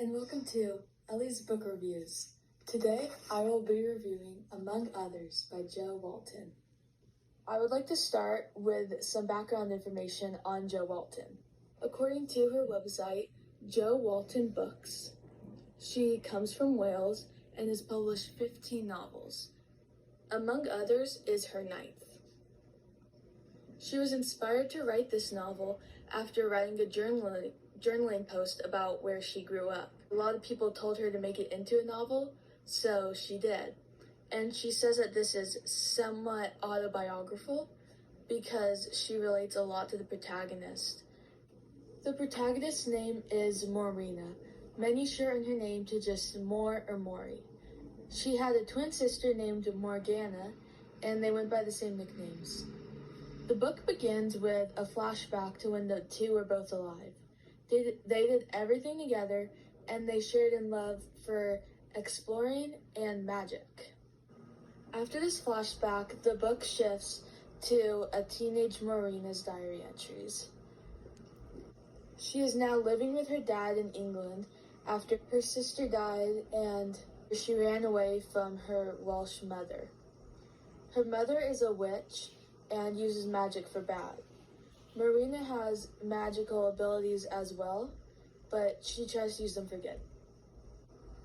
and welcome to Ellie's Book Reviews. Today, I will be reviewing Among Others by Jo Walton. I would like to start with some background information on Jo Walton. According to her website, Jo Walton Books, she comes from Wales and has published 15 novels. Among Others is her 9th. She was inspired to write this novel after writing a journaling post about where she grew up. A lot of people told her to make it into a novel, so she did. And she says that this is somewhat autobiographical because she relates a lot to the protagonist. The protagonist's name is Morena. Many shorten her name to just Mor or Mori. She had a twin sister named Morgana, and they went by the same nicknames. The book begins with a flashback to when the two were both alive. They did everything together, and they shared in love for exploring and magic. After this flashback, the book shifts to a teenage Morena's diary entries. She is now living with her dad in England after her sister died and she ran away from her Welsh mother. Her mother is a witch and uses magic for bad. Morena has magical abilities as well, but she tries to use them for good.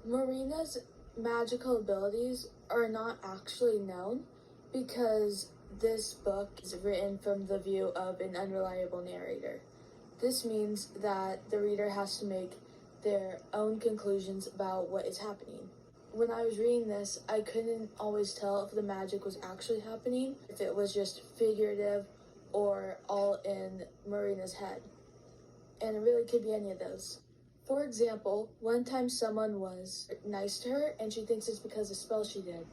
Morena's magical abilities are not actually known because this book is written from the view of an unreliable narrator. This means that the reader has to make their own conclusions about what is happening. When I was reading this, I couldn't always tell if the magic was actually happening, if it was just figurative or all in Morena's head. And it really could be any of those. For example, one time someone was nice to her and she thinks it's because of a spell she did.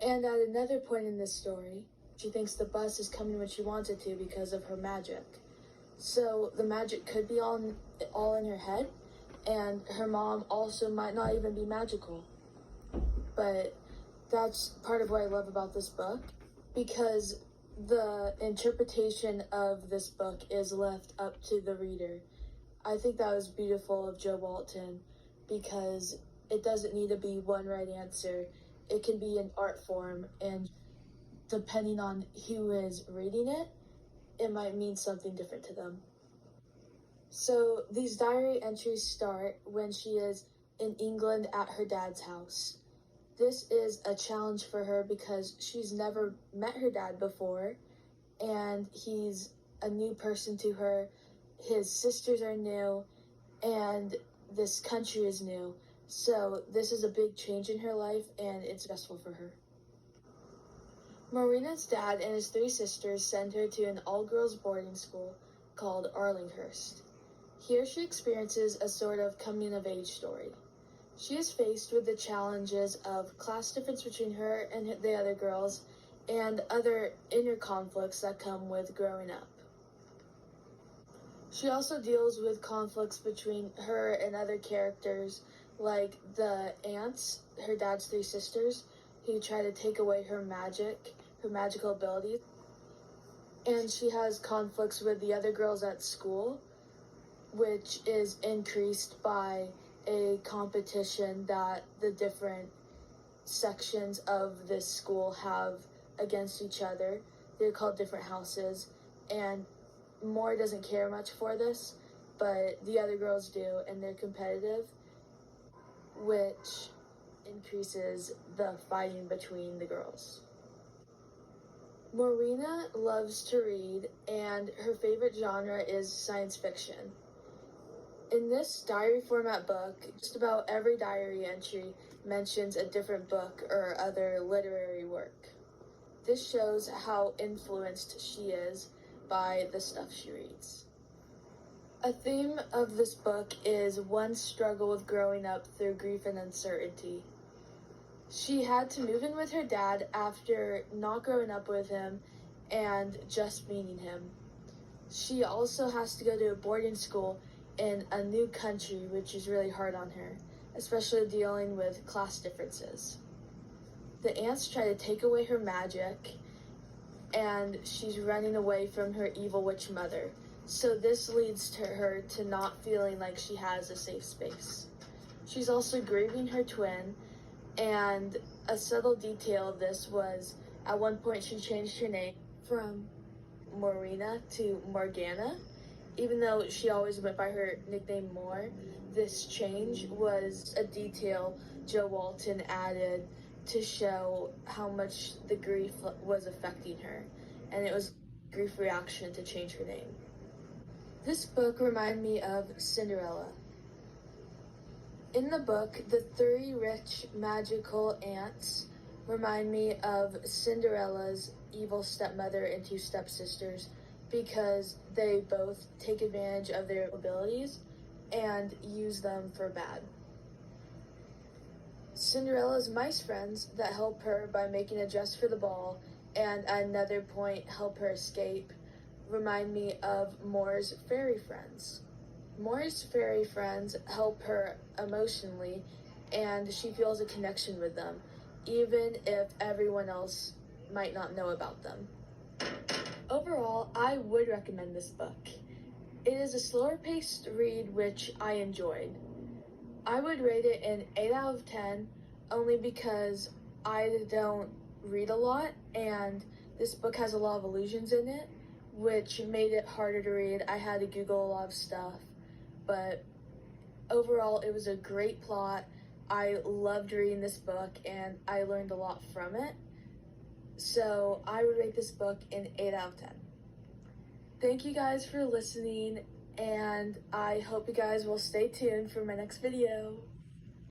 And at another point in this story, she thinks the bus is coming when she wants it to because of her magic. So the magic could be all in her head, and her mom also might not even be magical. But that's part of what I love about this book, because the interpretation of this book is left up to the reader. I think that was beautiful of Jo Walton, because it doesn't need to be one right answer. It can be an art form, and depending on who is reading it, it might mean something different to them. So these diary entries start when she is in England at her dad's house. This is a challenge for her because she's never met her dad before, and he's a new person to her. His sisters are new, and this country is new. So this is a big change in her life, and it's stressful for her. Morena's dad and his 3 sisters send her to an all-girls boarding school called Arlinghurst. Here she experiences a sort of coming-of-age story. She is faced with the challenges of class difference between her and the other girls and other inner conflicts that come with growing up. She also deals with conflicts between her and other characters like the aunts, her dad's 3 sisters, who try to take away her magical abilities. And she has conflicts with the other girls at school, which is increased by a competition that the different sections of this school have against each other. They're called different houses, and Moore doesn't care much for this, but the other girls do, and they're competitive, which increases the fighting between the girls. Morena loves to read, and her favorite genre is science fiction. In this diary format book, just about every diary entry mentions a different book or other literary work. This shows how influenced she is by the stuff she reads. A theme of this book is one's struggle with growing up through grief and uncertainty. She had to move in with her dad after not growing up with him and just meeting him. She also has to go to a boarding school in a new country, which is really hard on her, especially dealing with class differences. The aunts try to take away her magic, and she's running away from her evil witch mother. So this leads to her to not feeling like she has a safe space. She's also grieving her twin, and a subtle detail of this was at one point she changed her name from Morena to Morgana. Even though she always went by her nickname Moore, this change was a detail Joe Walton added to show how much the grief was affecting her, and it was a grief reaction to change her name. This book reminded me of Cinderella. In the book, the three rich magical aunts remind me of Cinderella's evil stepmother and two stepsisters because they both take advantage of their abilities and use them for bad. Cinderella's mice friends that help her by making a dress for the ball and at another point help her escape remind me of Moore's fairy friends. Moore's fairy friends help her emotionally and she feels a connection with them, even if everyone else might not know about them. Overall, I would recommend this book. It is a slower paced read which I enjoyed. I would rate it an 8 out of 10 only because I don't read a lot and this book has a lot of illusions in it, which made it harder to read. I had to Google a lot of stuff, but overall it was a great plot. I loved reading this book and I learned a lot from it. So I would rate this book an 8 out of 10. Thank you guys for listening, and I hope you guys will stay tuned for my next video.